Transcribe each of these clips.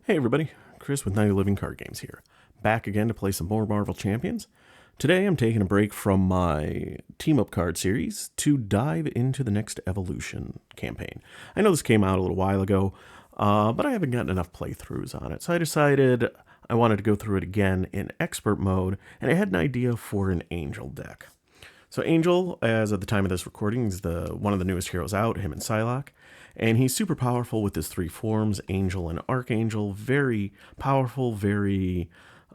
Hey everybody, Chris with Night of Living Card Games here. Back again to play some more Marvel Champions. Today I'm taking a break from my Team Up card series to dive into the NeXt Evolution campaign. I know this came out a little while ago, but I haven't gotten enough playthroughs on it, so I decided I wanted to go through it again in expert mode, and I had an idea for an Angel deck. So Angel, as of the time of this recording, is one of the newest heroes out, him and Psylocke. And he's super powerful with his three forms, Angel and Archangel. Very powerful, very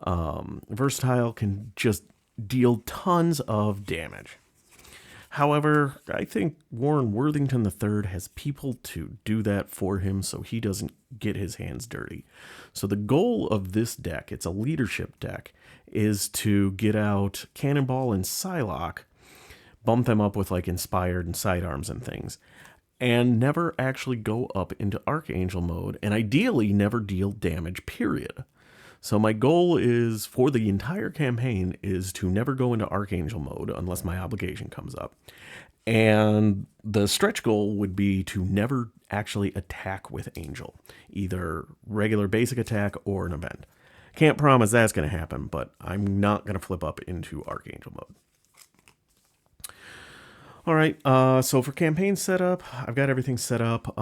versatile, can just deal tons of damage. However, I think Warren Worthington III has people to do that for him so he doesn't get his hands dirty. So the goal of this deck, it's a leadership deck, is to get out Cannonball and Psylocke, bump them up with like Inspired and Sidearms and things, and never actually go up into Archangel mode, and ideally never deal damage, period. So my goal is, for the entire campaign, is to never go into Archangel mode unless my obligation comes up. And the stretch goal would be to never actually attack with Angel, either regular basic attack or an event. Can't promise that's going to happen, but I'm not going to flip up into Archangel mode. All right, so for campaign setup, I've got everything set up.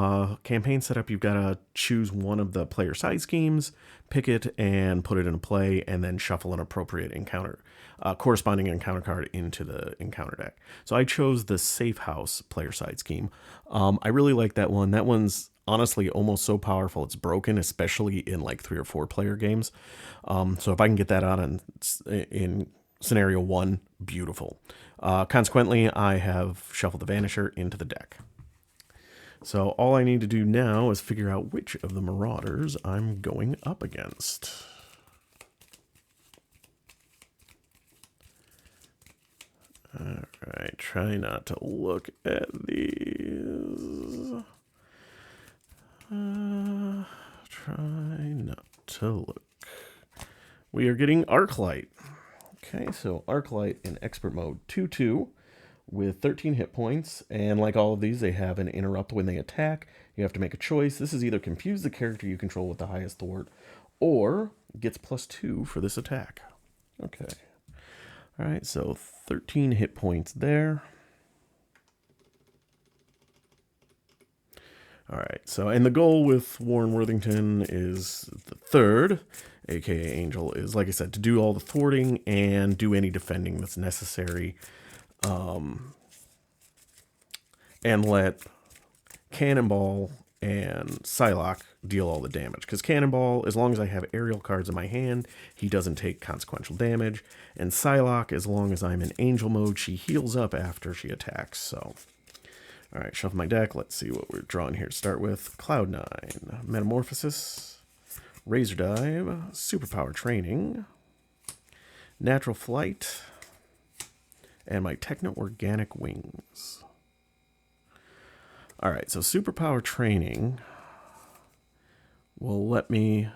Campaign setup, you've got to choose one of the player side schemes, pick it and put it into play, and then shuffle an appropriate corresponding encounter card into the encounter deck. So I chose the Safe House player side scheme. I really like that one. That one's honestly almost so powerful it's broken, especially in like 3 or 4 player games. So if I can get that on in scenario 1, beautiful. Consequently, I have shuffled the Vanisher into the deck. So all I need to do now is figure out which of the Marauders I'm going up against. Alright, try not to look at these. Try not to look. We are getting Arclight. Okay, so Arclight in expert mode, 2/2 with 13 hit points, and like all of these, they have an interrupt when they attack. You have to make a choice. This is either confuse the character you control with the highest thwart, or gets +2 for this attack. Okay. All right, so 13 hit points there. All right, so, and the goal with Warren Worthington is the third, aka Angel, is, like I said, to do all the thwarting and do any defending that's necessary, and let Cannonball and Psylocke deal all the damage. Because Cannonball, as long as I have aerial cards in my hand, he doesn't take consequential damage, and Psylocke, as long as I'm in Angel mode, she heals up after she attacks, so... All right, shuffle my deck. Let's see what we're drawing here to start with. Cloud9, Metamorphosis, Razor Dive, Superpower Training, Natural Flight, and my Techno-Organic Wings. All right, so Superpower Training will let me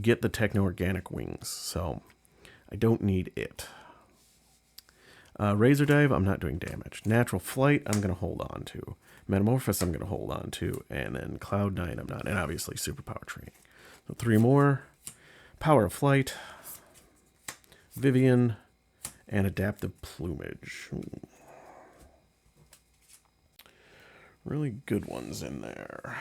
get the Techno-Organic Wings, so I don't need it. Razor Dive, I'm not doing damage. Natural Flight, I'm going to hold on to. Metamorphosis, I'm going to hold on to. And then Cloud9, I'm not. And obviously, Superpower Training. So 3 more. Power of Flight, Vivian, and Adaptive Plumage. Ooh. Really good ones in there.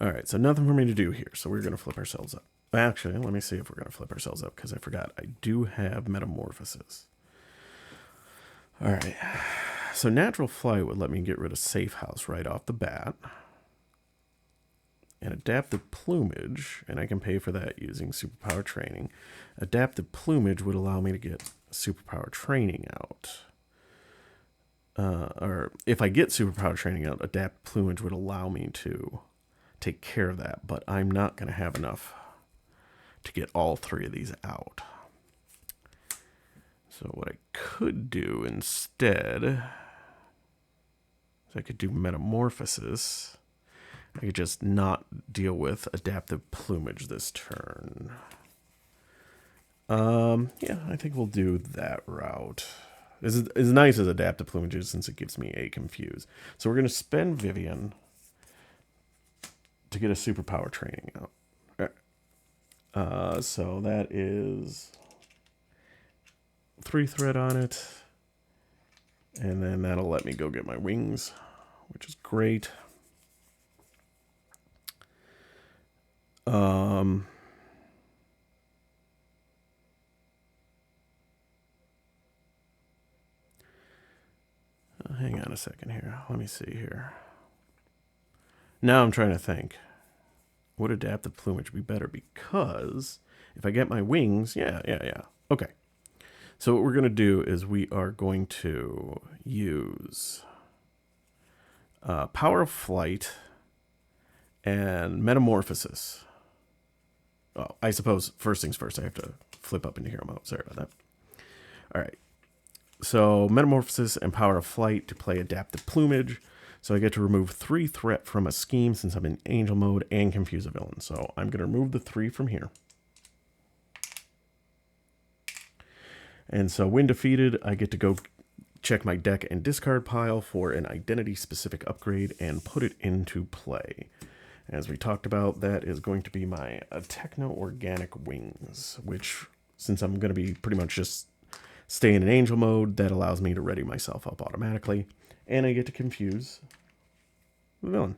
All right, so nothing for me to do here. So we're going to flip ourselves up. Actually, let me see if we're going to flip ourselves up, because I forgot. I do have Metamorphosis. All right. So Natural Flight would let me get rid of Safe House right off the bat. And Adaptive Plumage, and I can pay for that using Superpower Training. Adaptive Plumage would allow me to get Superpower Training out. Or if I get Superpower Training out, Adaptive Plumage would allow me to take care of that. But I'm not going to have enough to get all 3 of these out. So what I could do instead is I could do Metamorphosis. I could just not deal with Adaptive Plumage this turn. Yeah, I think we'll do that route. As nice as Adaptive Plumage is, since it gives me a Confuse. So we're going to spend Vivian to get a superpower training out. So that is 3 threat on it. And then that'll let me go get my wings, which is great. Hang on a second here. Let me see here. Now I'm trying to think. Would adaptive plumage be better? Because if I get my wings, yeah. Okay. So what we're going to do is we are going to use power of flight and metamorphosis. Oh, I suppose first things first, I have to flip up into hero mode. Sorry about that. All right. So metamorphosis and power of flight to play adaptive plumage. So I get to remove 3 threat from a scheme since I'm in angel mode and confuse a villain. So I'm going to remove the 3 from here. And so when defeated, I get to go check my deck and discard pile for an identity-specific upgrade and put it into play. As we talked about, that is going to be my techno-organic wings, which, since I'm going to be pretty much just staying in angel mode, that allows me to ready myself up automatically. And I get to confuse the villain.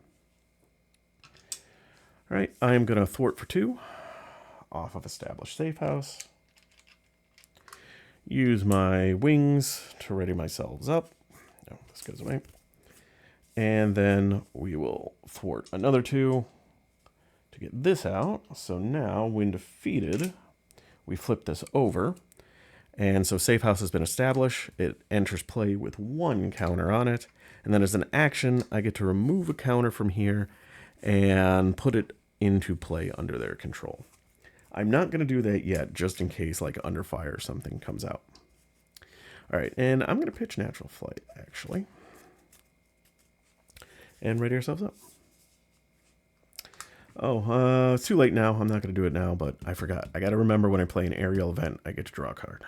All right, I am going to thwart for 2 off of established safe house. Use my wings to ready myself up. No, this goes away. And then we will thwart another 2 to get this out. So now, when defeated, we flip this over. And so safe house has been established. It enters play with 1 counter on it. And then as an action, I get to remove a counter from here and put it into play under their control. I'm not going to do that yet, just in case like under fire or something comes out. All right, and I'm going to pitch natural flight, actually. And ready ourselves up. Oh, it's too late now. I'm not going to do it now, but I forgot. I got to remember when I play an aerial event, I get to draw a card.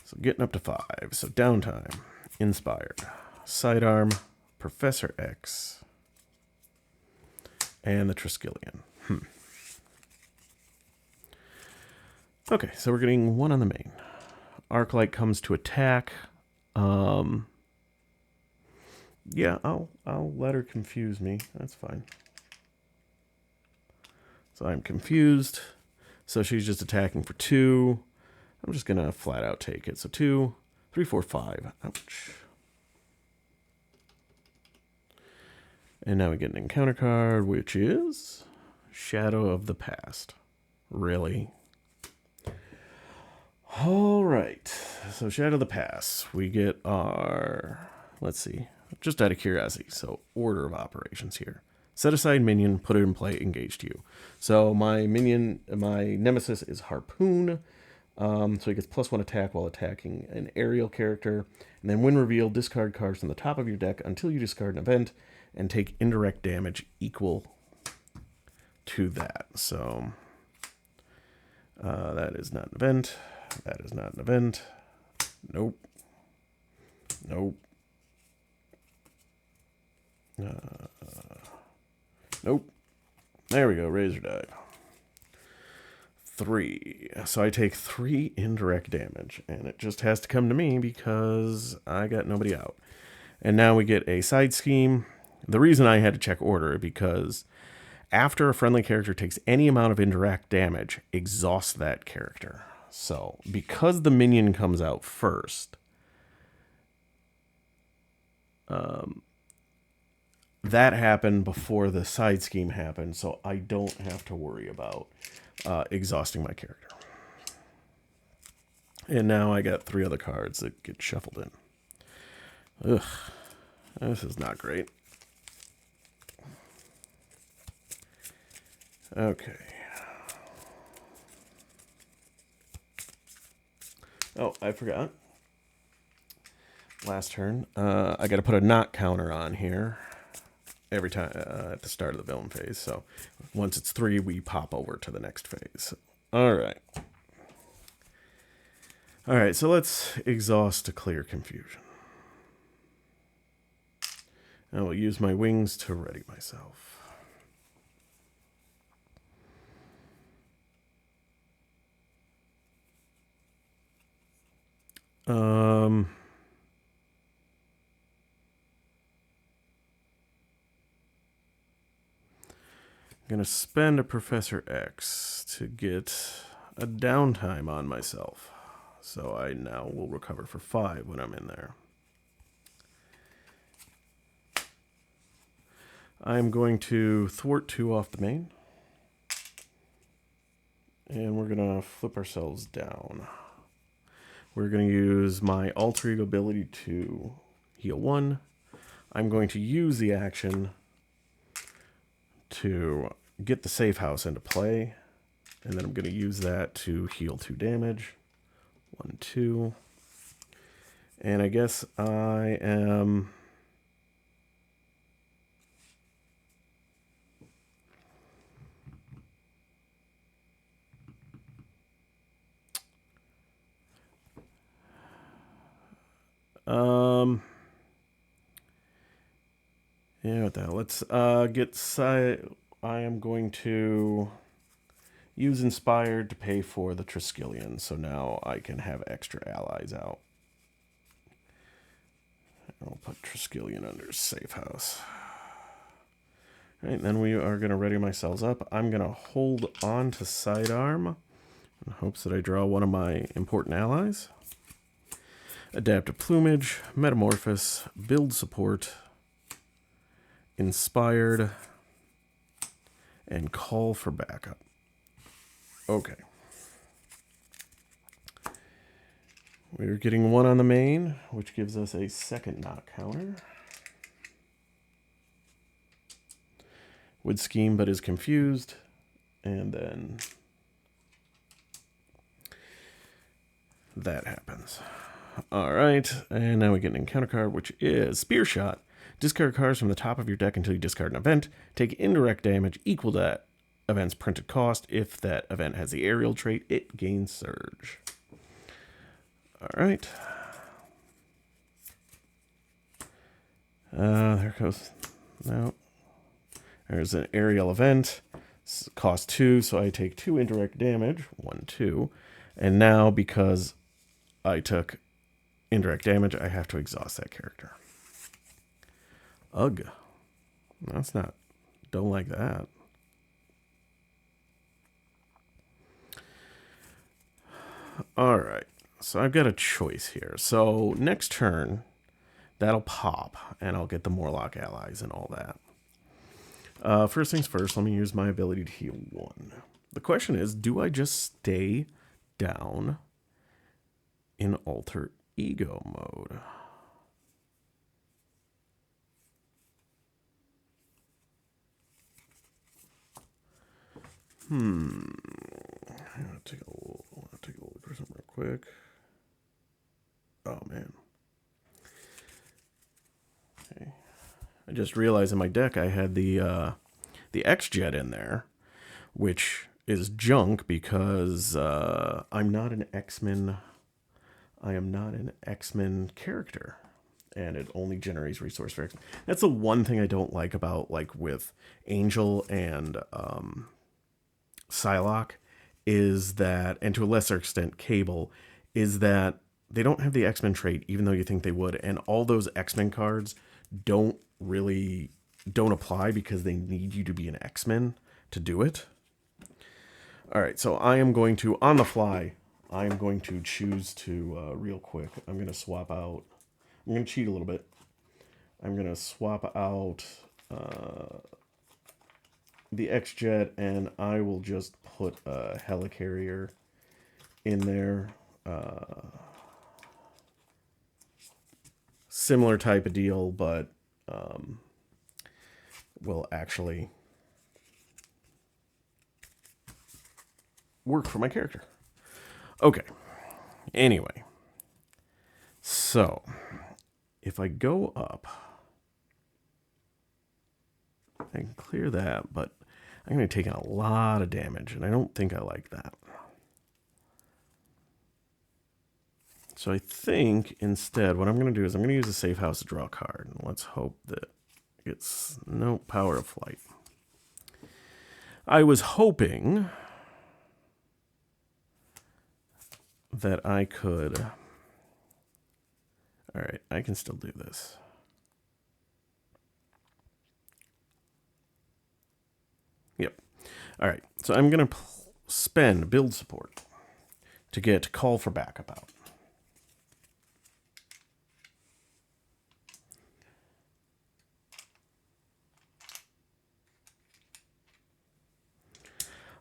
So getting up to 5. So downtime, inspired, sidearm, Professor X, and the Triskelion. Okay, so we're getting 1 on the main. Arclight comes to attack. Yeah, I'll let her confuse me. That's fine. So I'm confused. So she's just attacking for 2. I'm just going to flat out take it. So 2, 3, 4, 5. Ouch. And now we get an encounter card, which is Shadow of the Past. Really? All right. So Shadow of the Past. We get our, let's see, just out of curiosity. So order of operations here. Set aside minion, put it in play, engage to you. So my minion, my nemesis is Harpoon. So he gets +1 attack while attacking an aerial character. And then when revealed, discard cards from the top of your deck until you discard an event and take indirect damage equal to that. So that is not an event. That is not an event. Nope. Nope. Nope. There we go. Razor dive. 3. So I take 3 indirect damage, and it just has to come to me because I got nobody out. And now we get a side scheme. The reason I had to check order because after a friendly character takes any amount of indirect damage, exhaust that character. So because the minion comes out first, that happened before the side scheme happened, so I don't have to worry about exhausting my character. And now I got 3 other cards that get shuffled in. Ugh, this is not great. Okay. Oh, I forgot. Last turn. I got to put a knock counter on here every time at the start of the villain phase. So once it's 3, we pop over to the next phase. All right. All right, so let's exhaust to clear confusion. I will use my wings to ready myself. I'm going to spend a Professor X to get a downtime on myself. So I now will recover for 5 when I'm in there. I'm going to thwart 2 off the main. And we're going to flip ourselves down. We're going to use my alter ego ability to heal 1. I'm going to use the action to get the safe house into play. And then I'm going to use that to heal 2 damage. 1, 2. And I guess I am... yeah, what the hell? Let's I am going to use Inspired to pay for the Triskelion, so now I can have extra allies out. I'll put Triskelion under safe house. All right, then we are going to ready ourselves up. I'm going to hold on to Sidearm in hopes that I draw one of my important allies. Adaptive Plumage, Metamorphosis, Build Support, Inspired, and Call for Backup. Okay. We're getting 1 on the main, which gives us a second knock counter. Would scheme but is confused. And then that happens. All right, and now we get an encounter card, which is Spear Shot. Discard cards from the top of your deck until you discard an event. Take indirect damage equal to that event's printed cost. If that event has the aerial trait, it gains Surge. All right. There goes. No. There's an aerial event. Cost 2, so I take 2 indirect damage. 1, 2. And now, because I took indirect damage, I have to exhaust that character. Ugh. That's not... Don't like that. Alright. So I've got a choice here. So next turn, that'll pop, and I'll get the Morlock allies and all that. First things first, let me use my ability to heal 1. The question is, do I just stay down in alter ego mode? I'm gonna take a look for something real quick. Oh man. Okay. I just realized in my deck I had the X-Jet in there, which is junk because I'm not an X-Men. I am not an X-Men character, and it only generates resource for X-Men. That's the one thing I don't like about, like, with Angel and Psylocke, is that, and to a lesser extent Cable, is that they don't have the X-Men trait, even though you think they would, and all those X-Men cards don't apply because they need you to be an X-Men to do it. All right, so I am going to, on the fly, I am going to choose to, real quick, I'm going to swap out, I'm going to cheat a little bit. I'm going to swap out the X-Jet, and I will just put a Helicarrier in there. Similar type of deal, but will actually work for my character. Okay. Anyway. So, if I go up, I can clear that, but I'm going to take a lot of damage, and I don't think I like that. So I think, instead, what I'm going to do is I'm going to use a safe house to draw a card. And let's hope that it's no Power of Flight. I was hoping that I could All right, I can still do this. Yep. All right, so I'm going to spend build support to get call for backup out.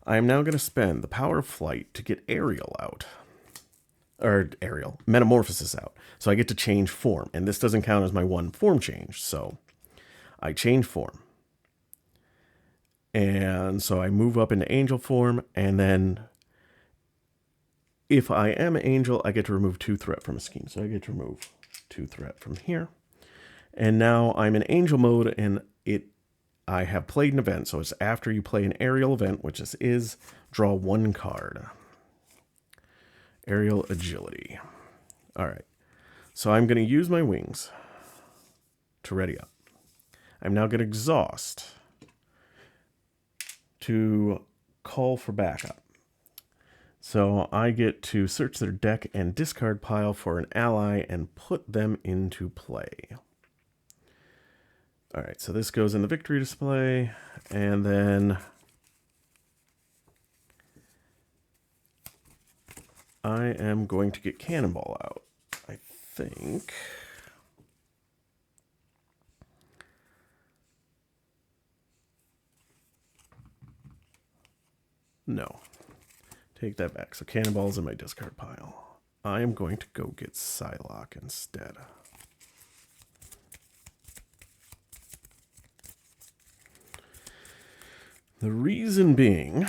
I am now going to spend the power of flight to get aerial out. Or aerial, metamorphosis out. So I get to change form. And this doesn't count as my one form change. So I change form. And so I move up into angel form. And then if I am angel, I get to remove 2 threat from a scheme. So I get to remove 2 threat from here. And now I'm in angel mode, and I have played an event, so it's after you play an aerial event, which this is, draw 1 card. Aerial agility. All right. So I'm going to use my wings to ready up. I'm now going to exhaust to call for backup. So I get to search their deck and discard pile for an ally and put them into play. All right, so this goes in the victory display, and then I am going to get Cannonball out, I think. No, take that back. So Cannonball's in my discard pile. I am going to go get Psylocke instead. The reason being,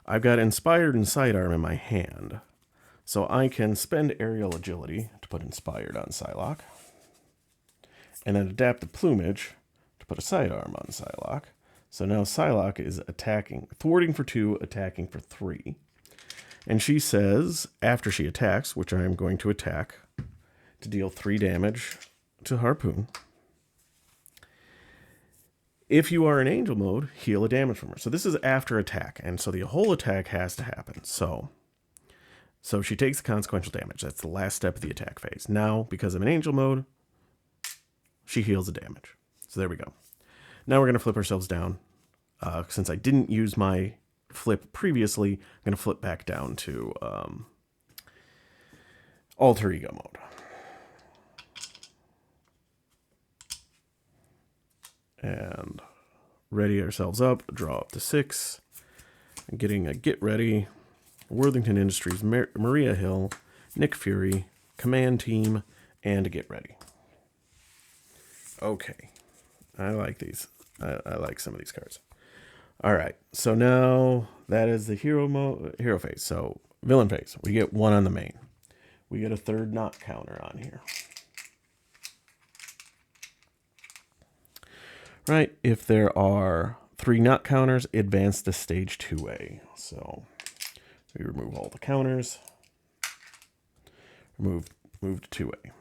I've got Inspired and Sidearm in my hand, so I can spend Aerial Agility to put Inspired on Psylocke, and then adapt the Plumage to put a Sidearm on Psylocke. So now Psylocke is attacking, thwarting for 2, attacking for 3. And she says, after she attacks, which I am going to attack, to deal 3 damage to Harpoon. If you are in angel mode, heal a damage from her. So this is after attack, and so the whole attack has to happen. So she takes the consequential damage. That's the last step of the attack phase. Now, because I'm in angel mode, she heals the damage. So there we go. Now we're going to flip ourselves down. Since I didn't use my flip previously, I'm going to flip back down to alter ego mode. And ready ourselves up, draw up to 6. And getting a Get Ready, Worthington Industries, Maria Hill, Nick Fury, Command Team, and a Get Ready. Okay, I like these. I like some of these cards. All right, so now that is the hero phase. So villain phase, we get 1 on the main. We get a 3rd knock counter on here. Right, if there are 3 knock counters, advance to stage 2A. So we remove all the counters. Move to 2A.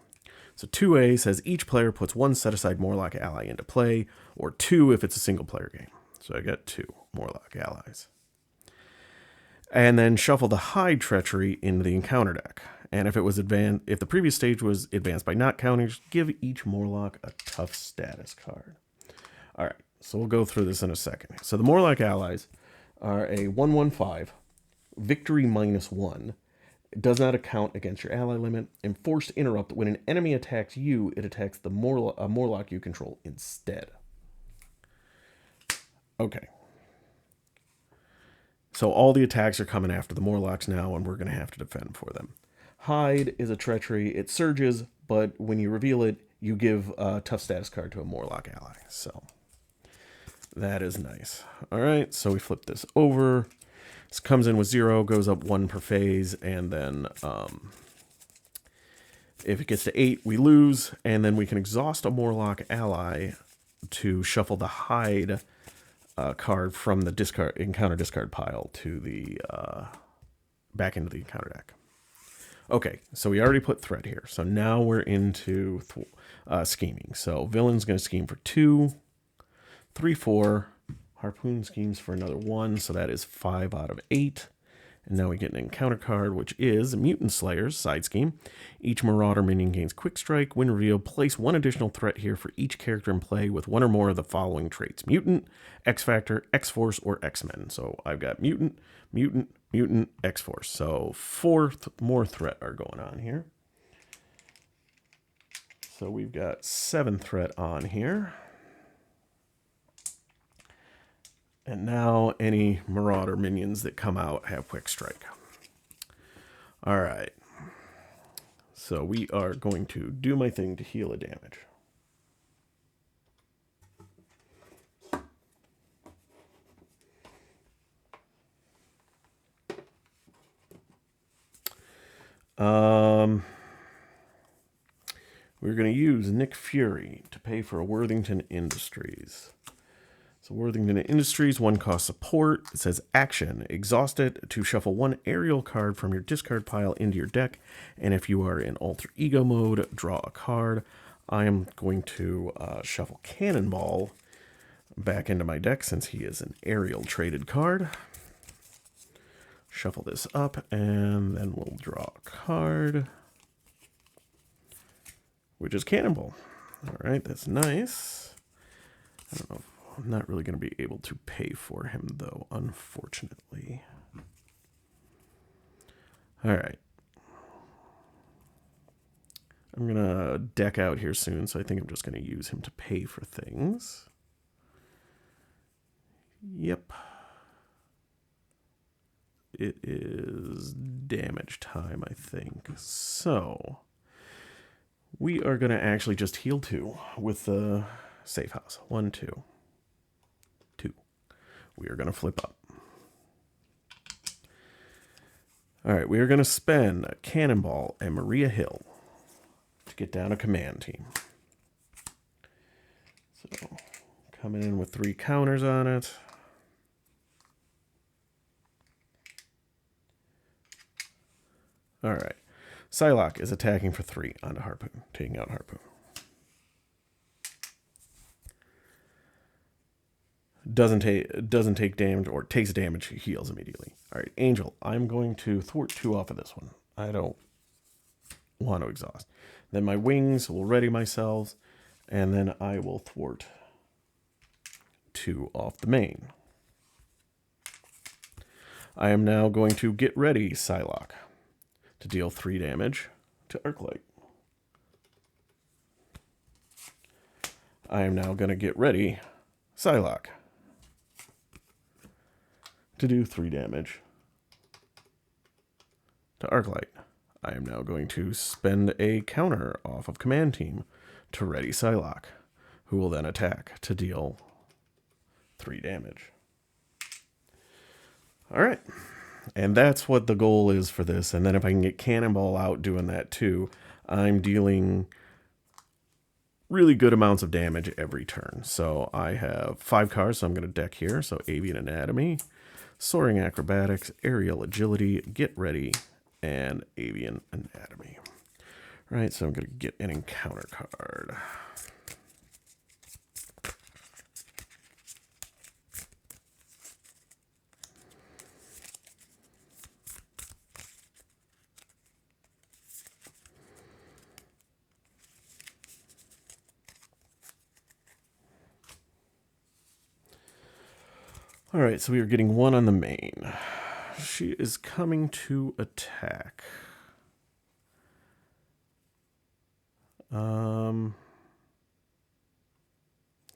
So 2A says each player puts 1 set-aside Morlock ally into play, or 2 if it's a single-player game. So I got 2 Morlock allies. And then shuffle the Hide Treachery into the encounter deck. And if the previous stage was advanced by knock counters, give each Morlock a tough status card. All right, so we'll go through this in a second. So the Morlock allies are a 1/1/5, victory -1. It does not account against your ally limit. Enforced interrupt. When an enemy attacks you, it attacks the Morlock you control instead. Okay. So all the attacks are coming after the Morlocks now, and we're going to have to defend for them. Hide is a treachery. It surges, but when you reveal it, you give a tough status card to a Morlock ally. So that is nice. All right, so we flip this over. This comes in with 0, goes up 1 per phase, and then if it gets to 8, we lose, and then we can exhaust a Morlock ally to shuffle the Hide card from the encounter discard pile to the back into the encounter deck. Okay, so we already put threat here. So now we're into scheming. So villain's going to scheme for 2, 3, 4. Harpoon schemes for another 1, so that is 5 out of 8. And now we get an encounter card, which is Mutant Slayers, side scheme. Each Marauder minion gains Quick Strike. When revealed, place one additional threat here for each character in play with one or more of the following traits: Mutant, X-Factor, X-Force, or X-Men. So I've got Mutant, Mutant, Mutant, X-Force. So 4 more threat are going on here. So we've got 7 threat on here. And now any Marauder minions that come out have Quick Strike. All right. So we are going to do my thing to heal a damage. We're going to use Nick Fury to pay for a Worthington Industries. So Worthington Industries, 1 cost support. It says action. Exhaust it to shuffle 1 aerial card from your discard pile into your deck. And if you are in alter ego mode, draw a card. I am going to shuffle Cannonball back into my deck since he is an aerial traded card. Shuffle this up and then we'll draw a card, which is Cannonball. All right, that's nice. I don't know. I'm not really going to be able to pay for him, though, unfortunately. All right. I'm going to deck out here soon, so I think I'm just going to use him to pay for things. Yep. It is damage time, I think. So we are going to actually just heal 2 with the safe house. 1, 2. 2. We are going to flip up. All right, we are going to spend Cannonball and Maria Hill to get down a command team. So coming in with 3 counters on it. All right. Psylocke is attacking for 3 onto Harpoon, taking out Harpoon. Doesn't take damage, or takes damage, heals immediately. All right, Angel, I'm going to thwart 2 off of this one. I don't want to exhaust. Then my wings will ready myself, and then I will thwart 2 off the main. I am now going to get ready Psylocke to deal 3 damage to Arclight. I am now going to get ready Psylocke to do 3 damage to Arclight. I am now going to spend a counter off of Command Team to ready Psylocke, who will then attack to deal 3 damage. All right. And that's what the goal is for this. And then if I can get Cannonball out doing that too, I'm dealing really good amounts of damage every turn. So I have 5 cards, so I'm going to deck here. So Avian Anatomy, Soaring Acrobatics, Aerial Agility, Get Ready, and Avian Anatomy. All right, so I'm going to get an encounter card. All right, so we are getting 1 on the main. She is coming to attack.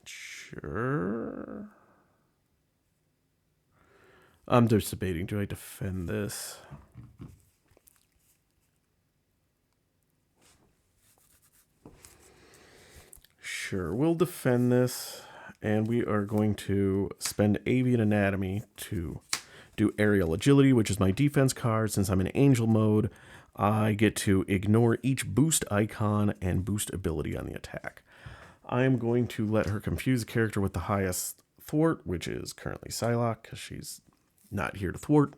Sure. I'm just debating, do I defend this? Sure, we'll defend this. And we are going to spend Avian Anatomy to do Aerial Agility, which is my defense card. Since I'm in Angel mode, I get to ignore each boost icon and boost ability on the attack. I am going to let her confuse the character with the highest thwart, which is currently Psylocke, because she's not here to thwart.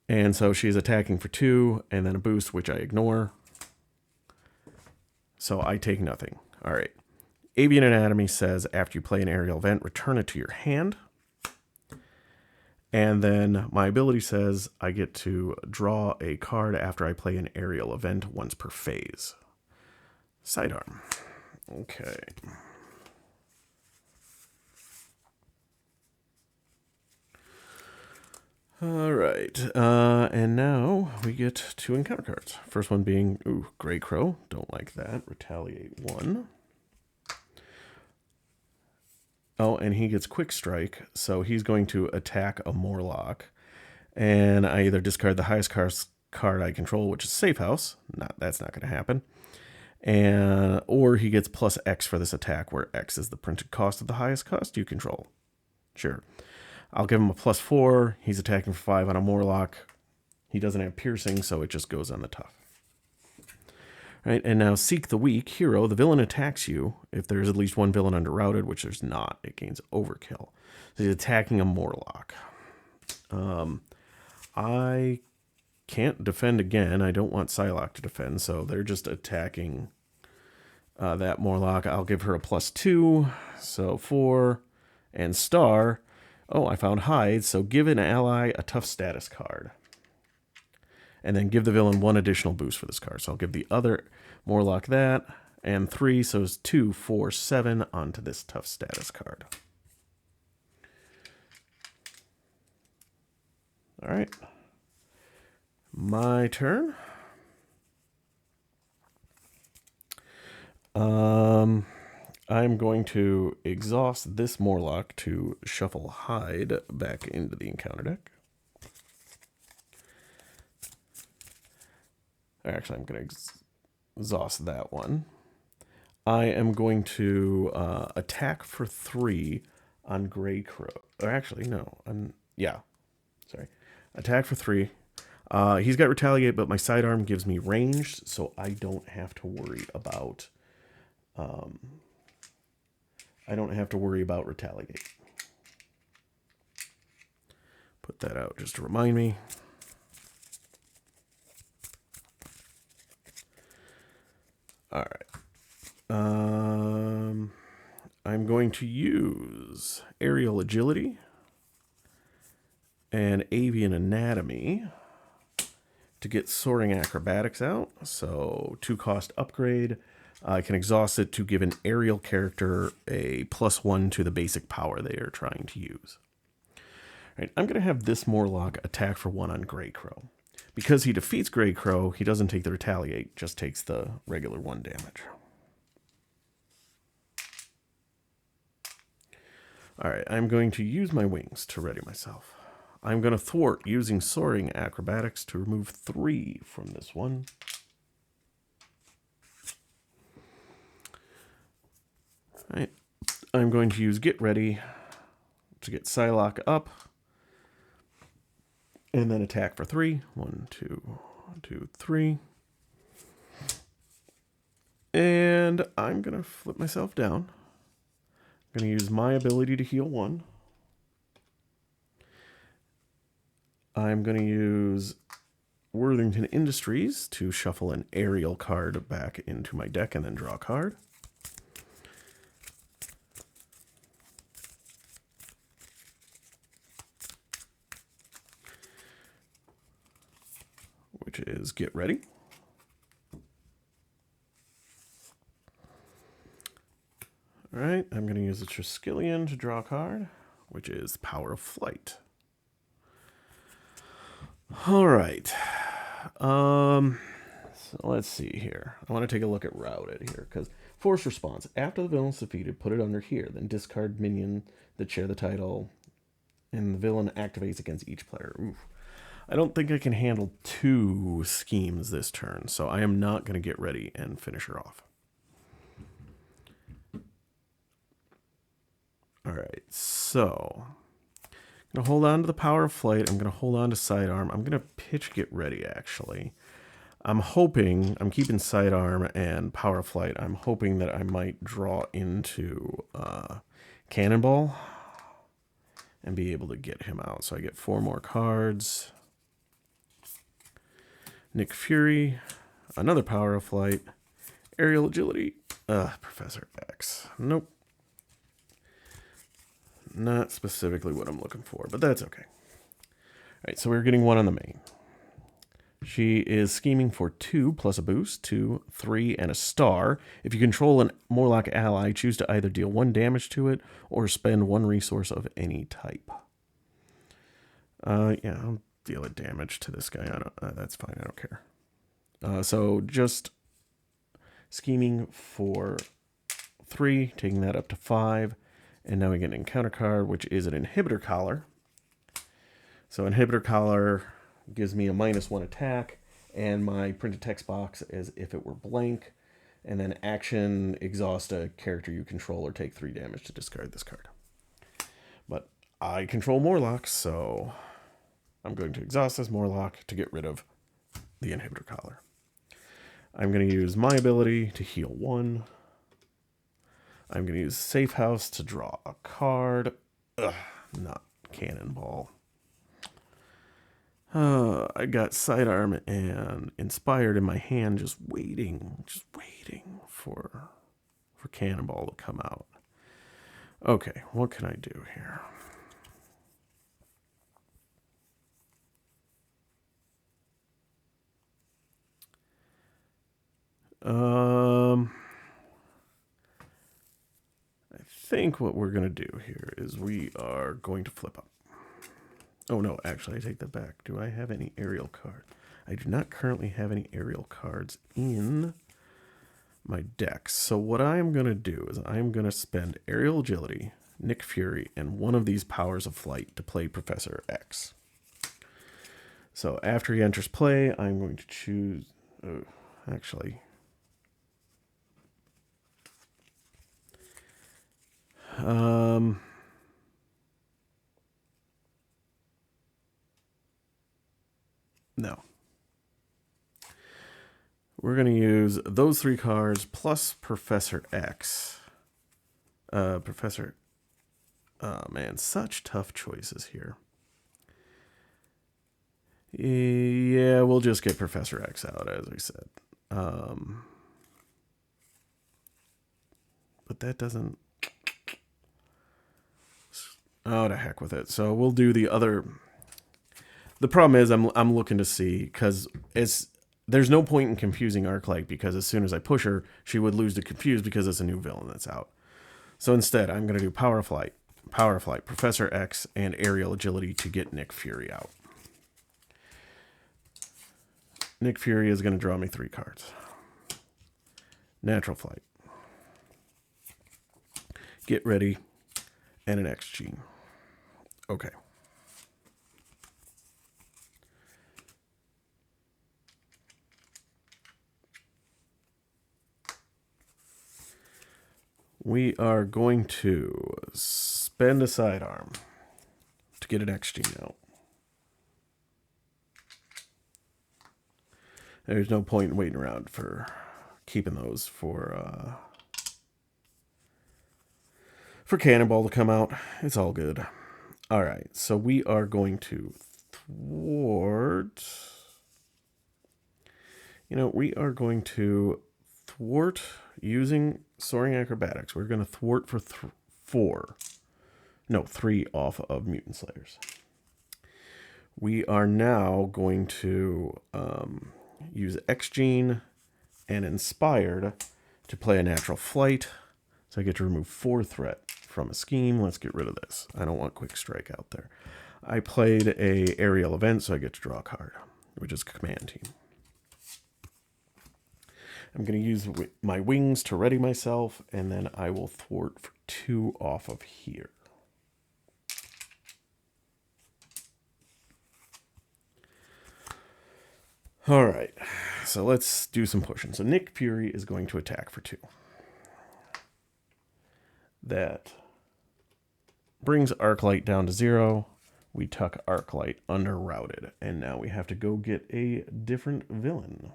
And so she's attacking for 2, and then a boost, which I ignore. So I take nothing. All right. Avian Anatomy says after you play an aerial event, return it to your hand. And then my ability says I get to draw a card after I play an aerial event once per phase. Sidearm. Okay. All right. And now we get 2 encounter cards. First one being, Gray Crow. Don't like that. Retaliate 1. Oh, and he gets Quick Strike, so he's going to attack a Morlock. And I either discard the highest card I control, which is Safe House. That's not going to happen. Or he gets plus X for this attack, where X is the printed cost of the highest cost you control. Sure. I'll give him a +4. He's attacking for 5 on a Morlock. He doesn't have piercing, so it just goes on the tough. All right, and now Seek the Weak. Hero, the villain attacks you. If there's at least one villain underrouted, which there's not, it gains Overkill. So he's attacking a Morlock. I can't defend again. I don't want Psylocke to defend, so they're just attacking that Morlock. I'll give her a +2, so 4. And Star, I found Hide, so give an ally a tough status card. And then give the villain 1 additional boost for this card. So I'll give the other Morlock that, and 3, so it's 2, 4, 7 onto this tough status card. All right. My turn. I'm going to exhaust this Morlock to shuffle Hide back into the encounter deck. Actually, I'm going to exhaust that one. I am going to attack for 3 on Gray Crow. Or actually, no. Sorry. Attack for 3. He's got Retaliate, but my sidearm gives me range, so I don't have to worry about... Retaliate. Put that out just to remind me. All right. I'm going to use Aerial Agility and Avian Anatomy to get Soaring Acrobatics out. So 2-cost upgrade. I can exhaust it to give an aerial character a +1 to the basic power they are trying to use. All right, I'm going to have this Morlock attack for 1 on Gray Crow. Because he defeats Gray Crow, he doesn't take the Retaliate, just takes the regular 1 damage. All right, I'm going to use my wings to ready myself. I'm going to thwart using Soaring Acrobatics to remove 3 from this one. All right, I'm going to use Get Ready to get Psylocke up. And then attack for 3. 1, 2, 1, 2, 3. And I'm going to flip myself down. I'm going to use my ability to heal 1. I'm going to use Worthington Industries to shuffle an aerial card back into my deck and then draw a card. Which is Get Ready. All right, I'm going to use the Triskelion to draw a card, which is Power of Flight. All right. So let's see here. I want to take a look at Routed here, because Force Response. After the villain is defeated, put it under here. Then discard minion that share the title, and the villain activates against each player. Oof. I don't think I can handle 2 schemes this turn, so I am not going to Get Ready and finish her off. All right, so I'm going to hold on to the Power of Flight. I'm going to hold on to Sidearm. I'm going to pitch Get Ready, actually. I'm keeping Sidearm and Power of Flight. I'm hoping that I might draw into Cannonball and be able to get him out. So I get 4 more cards. Nick Fury, another Power of Flight, Aerial Agility, Professor X. Nope. Not specifically what I'm looking for, but that's okay. right, so we're getting 1 on the main. She is scheming for 2 plus a boost, 2, 3, and a star. If you control a Morlock ally, choose to either deal 1 damage to it or spend 1 resource of any type. Yeah, I'll deal a damage to this guy. That's fine. I don't care. So just scheming for 3, taking that up to 5, and now we get an encounter card, which is an inhibitor collar. So inhibitor collar gives me a -1 attack, and my printed text box as if it were blank, and then action, exhaust a character you control or take 3 damage to discard this card. But I control Morlocks, so I'm going to exhaust this Morlock to get rid of the inhibitor collar. I'm going to use my ability to heal 1. I'm going to use Safe House to draw a card. Ugh, not Cannonball. I got Sidearm and Inspired in my hand, just waiting for Cannonball to come out. Okay, what can I do here? I think what we're going to do here is we are going to flip up. Oh, no, actually, I take that back. Do I have any aerial card? I do not currently have any aerial cards in my deck. So what I'm going to do is I'm going to spend Aerial Agility, Nick Fury, and 1 of these Powers of Flight to play Professor X. So after he enters play, I'm going to choose... actually... No. We're going to use those 3 cards plus Professor X. Oh man, such tough choices here. Yeah, we'll just get Professor X out, as we said. But that doesn't... Oh, to heck with it. So we'll do the other... The problem is I'm looking to see, because there's no point in confusing Arclight, because as soon as I push her, she would lose to Confuse because it's a new villain that's out. So instead, I'm going to do Power of Flight, Professor X, and Aerial Agility to get Nick Fury out. Nick Fury is going to draw me 3 cards. Natural Flight. Get Ready, and an X Gene. Okay. We are going to spend a Sidearm to get an X Gene out. There's no point in waiting around for keeping those for Cannonball to come out. It's all good. All right, so we are going to thwart... we are going to thwart using Soaring Acrobatics. We're going to thwart for 3 off of Mutant Slayers. We are now going to use X Gene and Inspired to play a Natural Flight. So I get to remove 4 threat from a scheme. Let's get rid of this. I don't want Quick Strike out there. I played a Aerial Event, so I get to draw a card, which is Command Team. I'm going to use my wings to ready myself, and then I will thwart for 2 off of here. All right, so let's do some pushing. So Nick Fury is going to attack for 2. That brings Arclight down to 0. We tuck Arclight under Routed, and now we have to go get a different villain.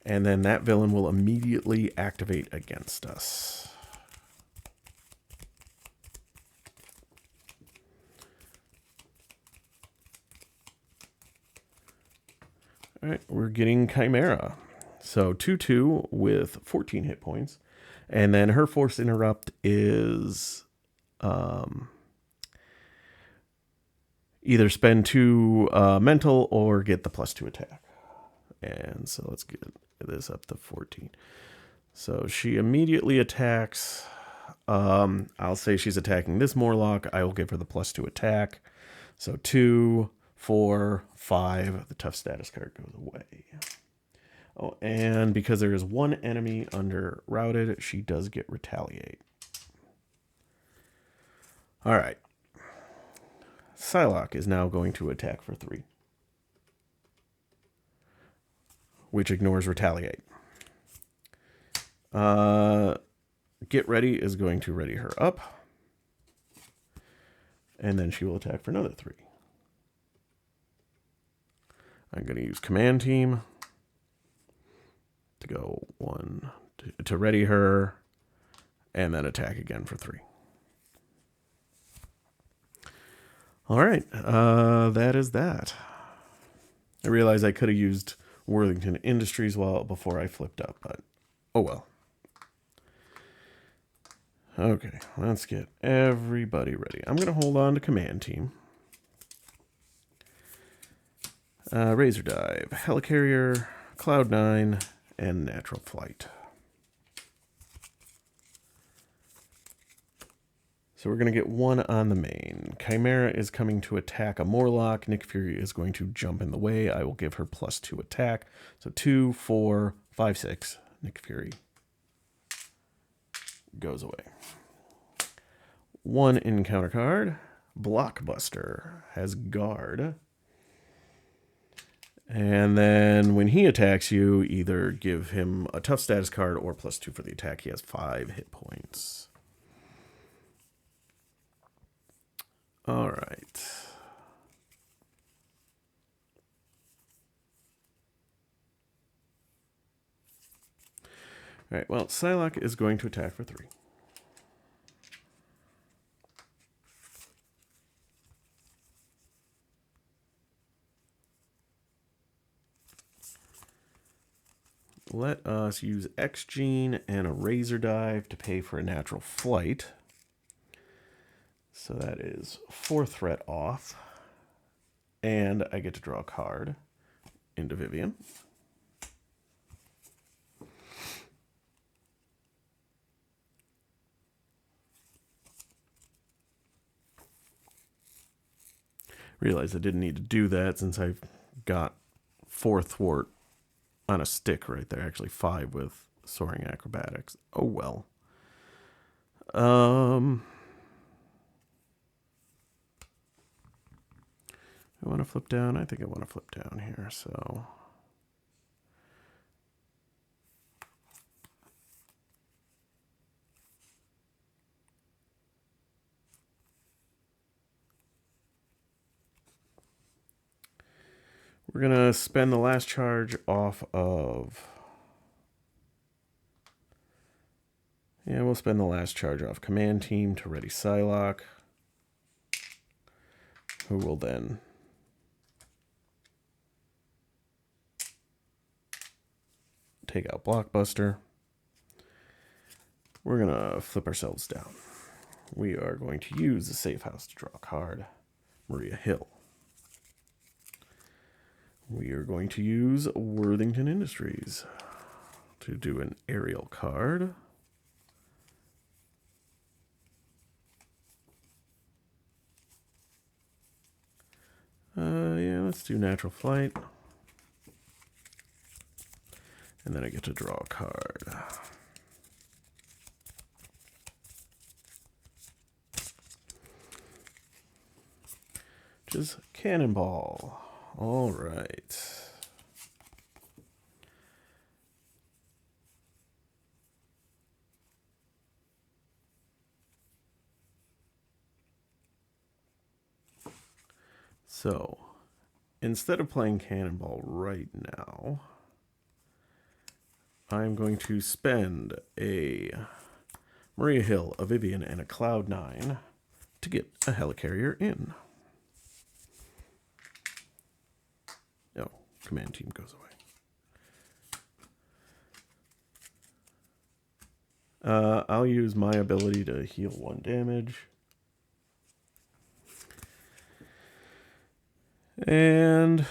And then that villain will immediately activate against us. All right, we're getting Chimera. So 2/2 with 14 hit points. And then her Force Interrupt is... either spend 2 mental or get the +2 attack. And so let's get this up to 14. So she immediately attacks. I'll say she's attacking this Morlock. I will give her the +2 attack. So 2, 4, 5. The tough status card goes away. Oh, and because there is 1 enemy under routed, she does get retaliate. All right. Psylocke is now going to attack for 3, which ignores retaliate. Get ready is going to ready her up, and then she will attack for another 3. I'm going to use command team to go 1 to ready her, and then attack again for 3. All right, that is that. I realize I could have used Worthington Industries before I flipped up, but oh well. Okay, let's get everybody ready. I'm going to hold on to command team. Razor Dive, Helicarrier, Cloud9, and Natural Flight. So we're going to get 1 on the main. Chimera is coming to attack a Morlock. Nick Fury is going to jump in the way. I will give her +2 attack. So 2, 4, 5, 6. Nick Fury goes away. 1 encounter card. Blockbuster has guard. And then when he attacks you, either give him a tough status card or +2 for the attack. He has 5 hit points. All right. All right, well, Psylocke is going to attack for 3. Let us use X Gene and a Razor Dive to pay for a Natural Flight. So that is 4 threat off. And I get to draw a card into Vivian. Realize I didn't need to do that since I've got 4 thwart on a stick right there. Actually 5 with Soaring Acrobatics. Oh well. I want to flip down. I think I want to flip down here. So we're going to spend the last charge off of... Yeah, we'll spend the last charge off command team to ready Psylocke, who will then take out Blockbuster. We're going to flip ourselves down. We are going to use the safe house to draw a card, Maria Hill. We are going to use Worthington Industries to do an aerial card. Yeah, let's do Natural Flight. And then I get to draw a card. Which is Cannonball. All right. So, instead of playing Cannonball right now, I'm going to spend a Maria Hill, a Vivian, and a Cloud9 to get a Helicarrier in. Oh, command team goes away. I'll use my ability to heal 1 damage. And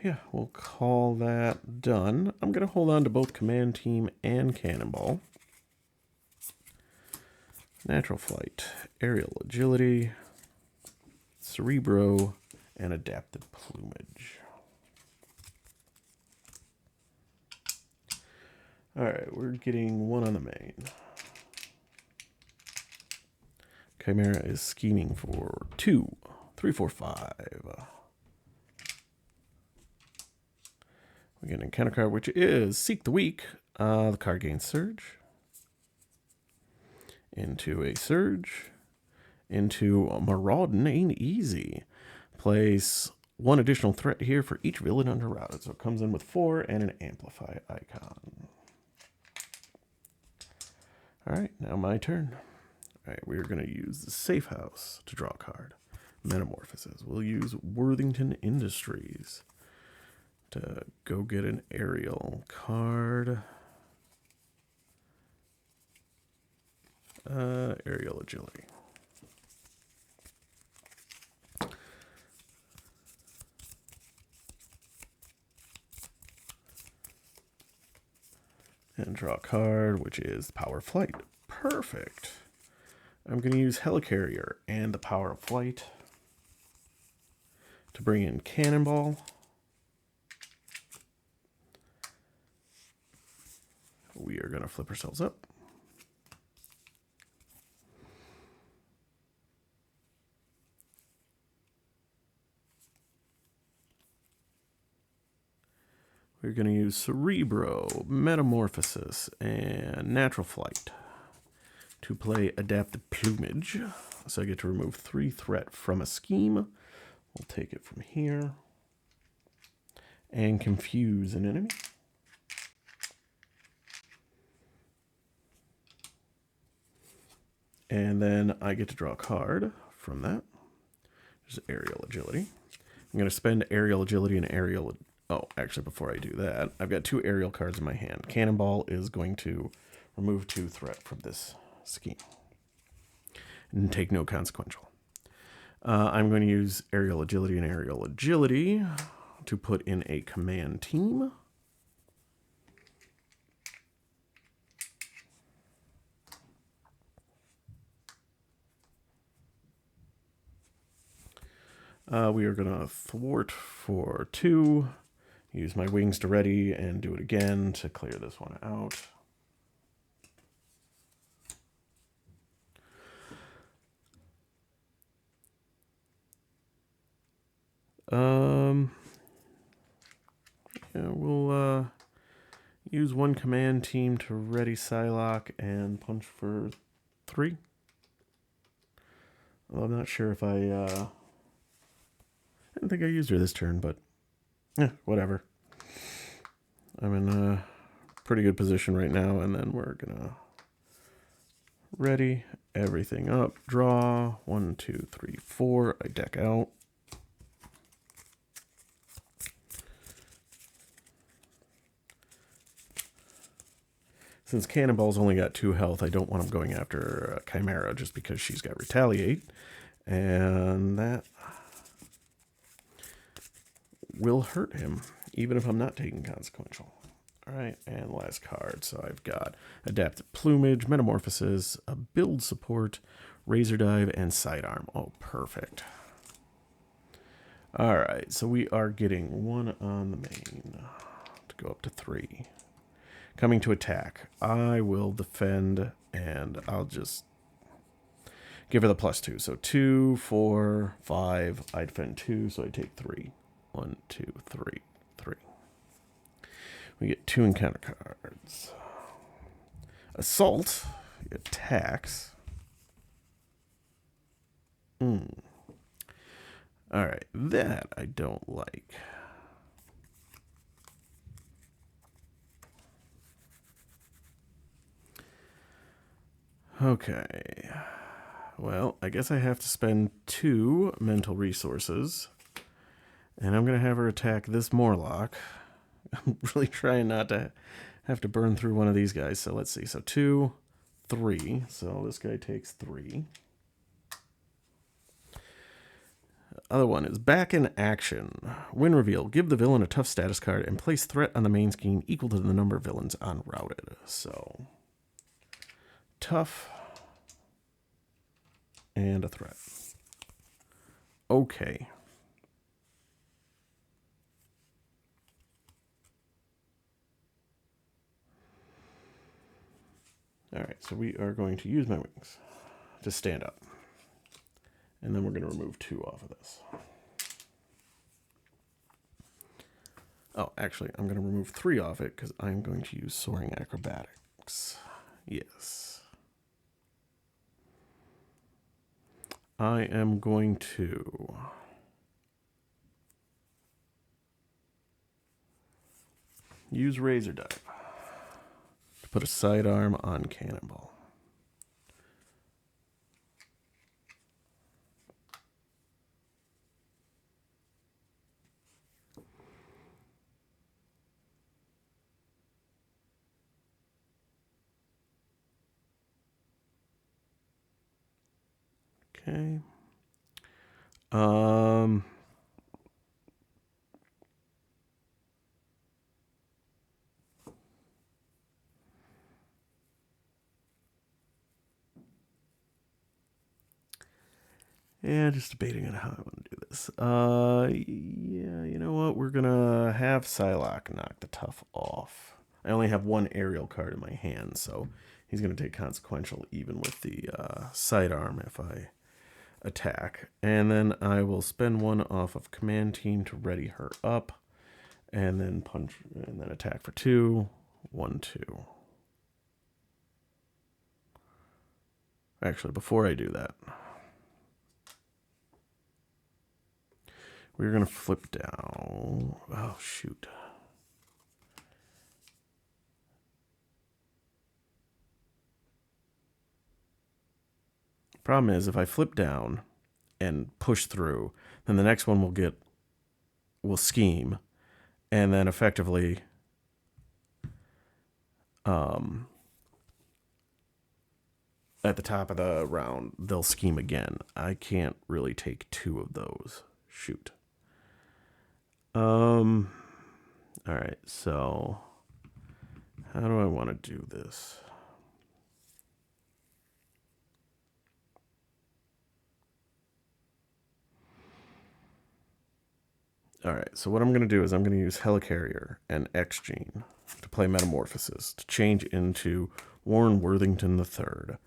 yeah, we'll call that done. I'm going to hold on to both Command Team and Cannonball. Natural Flight, Aerial Agility, Cerebro, and Adapted Plumage. Alright, we're getting one on the main. Chimera is scheming for 2, 3, 4, 5. We get an encounter card, which is Seek the Weak. The card gains Surge. Into a Surge. Into Maraudin ain't easy. Place 1 additional threat here for each villain under routed. So it comes in with 4 and an Amplify icon. Alright, now my turn. Alright, we're going to use the Safe House to draw a card. Metamorphosis. We'll use Worthington Industries to go get an aerial card. Aerial Agility. And draw a card, which is Power Flight. Perfect. I'm going to use Helicarrier and the Power of Flight to bring in Cannonball. We are going to flip ourselves up. We're going to use Cerebro, Metamorphosis, and Natural Flight to play Adapted Plumage. So I get to remove 3 threat from a scheme. We'll take it from here. And confuse an enemy. And then I get to draw a card from that. There's Aerial Agility. I'm going to spend Aerial Agility and Aerial... Oh, actually, before I do that, I've got 2 aerial cards in my hand. Cannonball is going to remove 2 threat from this scheme. And take no consequential. I'm going to use Aerial Agility and Aerial Agility to put in a Command Team. We are going to thwart for 2. Use my wings to ready and do it again to clear this one out. Yeah, we'll use 1 Command Team to ready Psylocke and punch for 3. Well, I'm not sure if I didn't think I used her this turn, but whatever. I'm in a pretty good position right now, and then we're gonna ready everything up. Draw 1, 2, 3, 4. I deck out. Since Cannonball's only got 2 health, I don't want him going after Chimera just because she's got Retaliate. And that will hurt him, even if I'm not taking consequential. All right, and last card. So I've got Adapted Plumage, Metamorphosis, a Build Support, Razor Dive, and Sidearm. Oh, perfect. All right, so we are getting 1 on the main to go up to 3. Coming to attack. I will defend, and I'll just give her the +2. So 2, 4, 5. I defend 2, so I take 3. 1, 2, 3, 3. We get 2 encounter cards. Assault attacks. Alright, that I don't like. Okay. Well, I guess I have to spend 2 mental resources. And I'm going to have her attack this Morlock. I'm really trying not to have to burn through one of these guys. So let's see. So 2, 3. So this guy takes 3. other one is back in action. Win reveal. Give the villain a tough status card and place threat on the main scheme equal to the number of villains unrouted. So, tough and a threat. Okay. Alright, so we are going to use my wings to stand up. And then we're going to remove 2 off of this. Oh, actually, I'm going to remove 3 off it because I'm going to use Soaring Acrobatics. Yes. I am going to use Razor Dive to put a sidearm on Cannonball. Okay. Yeah, just debating on how I want to do this. Yeah, you know what? We're gonna have Psylocke knock the tough off. I only have 1 aerial card in my hand, so he's gonna take consequential even with the sidearm if I attack. And then I will spend 1 off of command team to ready her up, and then punch and then attack for 2. 1, 2. Actually, before I do that, we're going to flip down. Oh, shoot. Problem is, if I flip down and push through, then the next one will scheme, and then effectively at the top of the round, they'll scheme again. I can't really take 2 of those. Shoot. All right, so how do I want to do this? All right, so what I'm going to do is I'm going to use Helicarrier and NeXt Gene to play Metamorphosis to change into Warren Worthington III.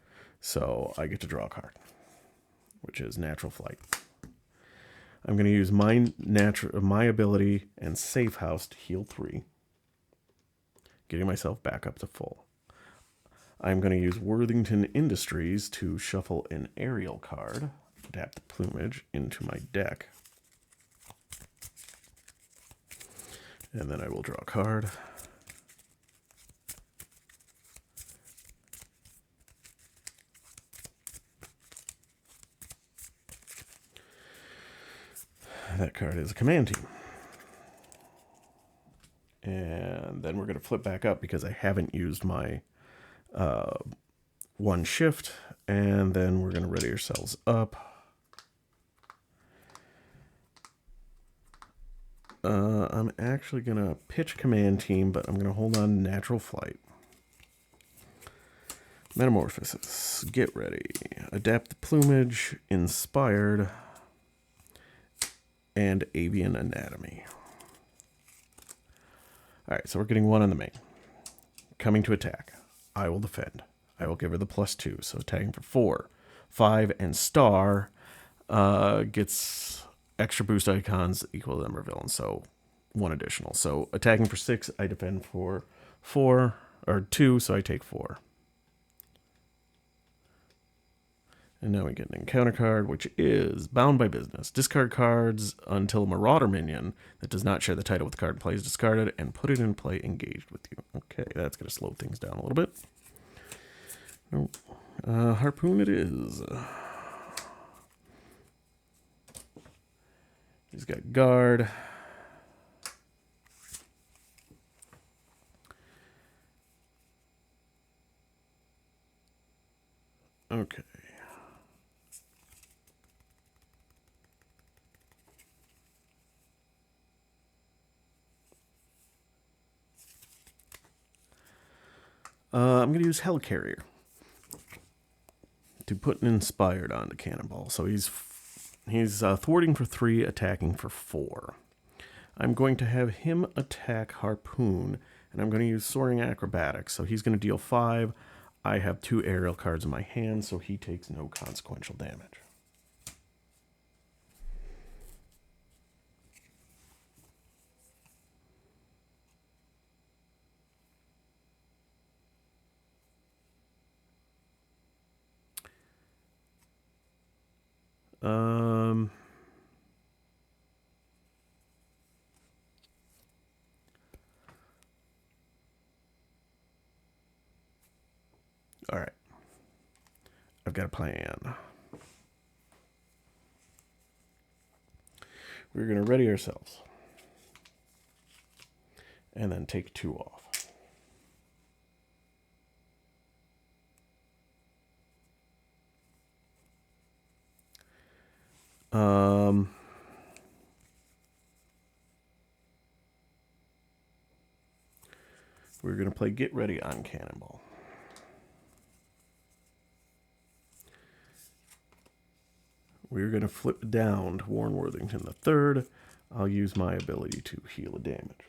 So I get to draw a card, which is Natural Flight. I'm going to use my ability and Safe House to heal 3, getting myself back up to full. I'm going to use Worthington Industries to shuffle an aerial card, adapt the plumage into my deck. And then I will draw a card. That card is a command team. And then we're going to flip back up because I haven't used my 1 shift. And then we're going to ready ourselves up. I'm actually going to pitch command team, but I'm going to hold on to Natural Flight. Metamorphosis. Get ready. Adapt the plumage. Inspired. And Avian Anatomy. Alright, so we're getting 1 on the main. Coming to attack. I will defend. I will give her the +2. So attacking for 4. 5 and star gets extra boost icons equal to the number of villains. So 1 additional. So attacking for 6, I defend for 4 or 2, so I take 4. And now we get an encounter card, which is Bound by Business. Discard cards until a Marauder minion that does not share the title with the card play is discarded, and put it in play engaged with you. Okay, that's going to slow things down a little bit. Nope. Harpoon it is. He's got guard. Okay. I'm going to use Hellcarrier to put an Inspired onto Cannonball. So he's thwarting for 3, attacking for 4. I'm going to have him attack Harpoon, and I'm going to use Soaring Acrobatics. So he's going to deal 5. I have 2 aerial cards in my hand, so he takes no consequential damage. All right. I've got a plan. We're going to ready ourselves. And then take 2 off. We're going to play Get Ready on Cannonball. We're going to flip down to Warren Worthington III. I'll use my ability to heal a damage.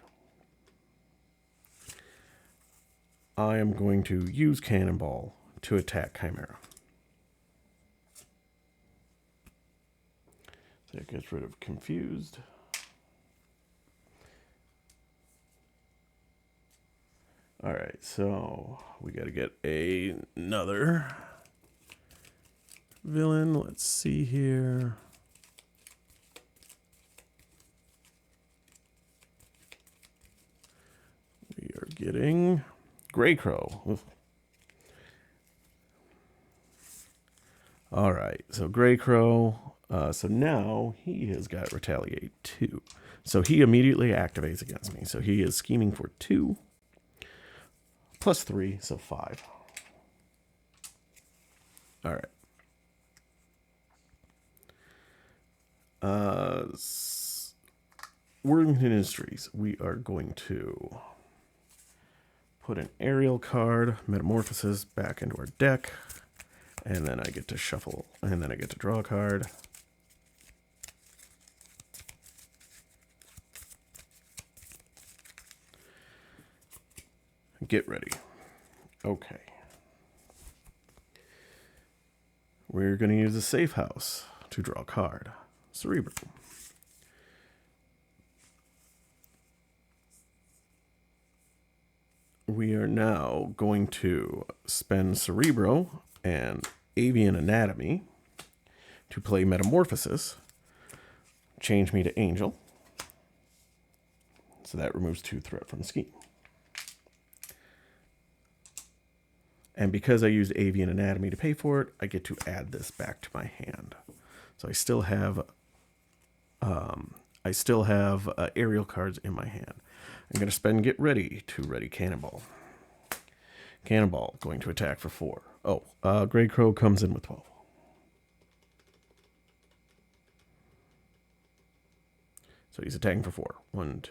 I am going to use Cannonball to attack Chimera. So it gets rid of Confused. All right, so we got to get another villain. Let's see here. We are getting Grey Crow. Oof. All right, so Grey Crow. So now he has got Retaliate 2. So he immediately activates against me. So he is scheming for 2. Plus 3, so 5. All right. Worthington Industries. We are going to put an aerial card, Metamorphosis, back into our deck. And then I get to shuffle, and then I get to draw a card. Get ready. Okay. We're going to use a safe house to draw a card. Cerebro. We are now going to spend Cerebro and Avian Anatomy to play Metamorphosis. Change me to Angel. So that removes 2 threat from the scheme. And because I used Avian Anatomy to pay for it, I get to add this back to my hand. So I still have aerial cards in my hand. I'm going to spend Get Ready to ready Cannonball. Cannonball going to attack for 4. Oh, Grey Crow comes in with 12. So he's attacking for 4. 1,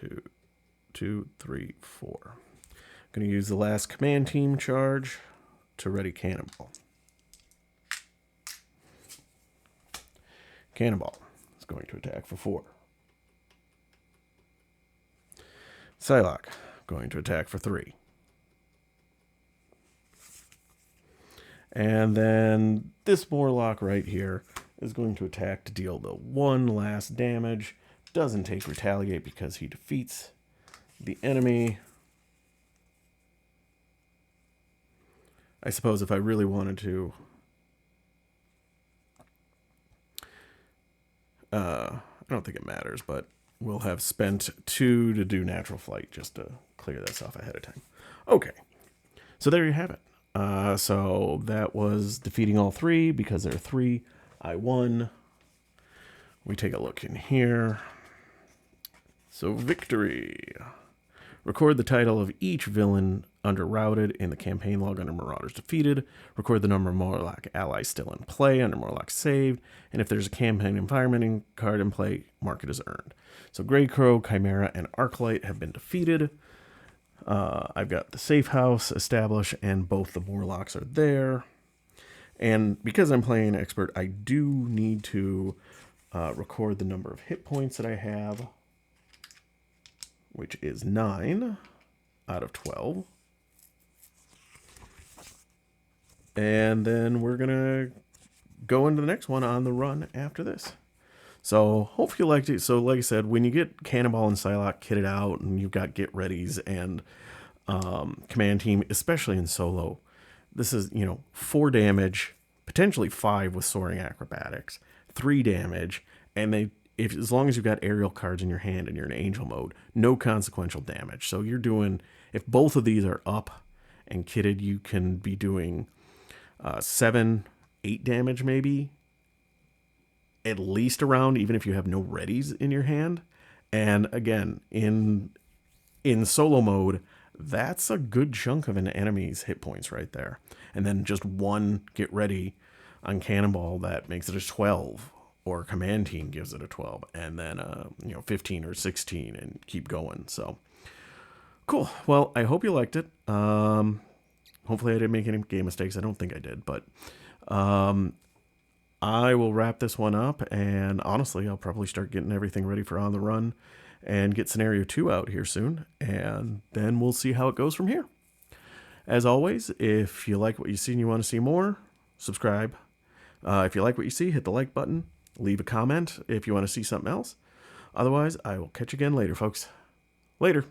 2, 3, 4. I'm going to use the last command team charge to ready Cannonball. Cannonball is going to attack for 4. Psylocke going to attack for 3. And then this Morlock right here is going to attack to deal the 1 last damage. Doesn't take Retaliate because he defeats the enemy. I suppose if I really wanted to, I don't think it matters, but we'll have spent 2 to do Natural Flight just to clear this off ahead of time. Okay, so there you have it. So that was defeating all 3 because there are 3. I won. We take a look in here. So victory. Record the title of each villain under Routed in the campaign log under Marauders defeated. Record the number of Morlock allies still in play under Morlock saved. And if there's a campaign environment card in play, mark it as earned. So Grey Crow, Chimera, and Arclight have been defeated. I've got the safe house established, and both the Morlocks are there. And because I'm playing expert, I do need to record the number of hit points that I have, which is 9 out of 12. And then we're going to go into the next one on the run after this. So hopefully you liked it. So like I said, when you get Cannonball and Psylocke kitted out and you've got Get Readies and Command Team, especially in solo, this is, 4 damage, potentially 5 with Soaring Acrobatics, 3 damage, and as long as you've got aerial cards in your hand and you're in Angel mode, no consequential damage. So you're doing, if both of these are up and kitted, you can be doing 7, 8 damage maybe, at least around, even if you have no readies in your hand. And again, in solo mode, that's a good chunk of an enemy's hit points right there. And then just 1 Get Ready on Cannonball that makes it a 12, or Command Team gives it a 12, and then 15 or 16, and keep going. So cool. Well, I hope you liked it. Hopefully I didn't make any game mistakes. I don't think I did, but I will wrap this one up, and honestly, I'll probably start getting everything ready for On the Run and get Scenario 2 out here soon, and then we'll see how it goes from here. As always, if you like what you see and you want to see more, subscribe. If you like what you see, hit the like button. Leave a comment if you want to see something else. Otherwise, I will catch you again later, folks. Later.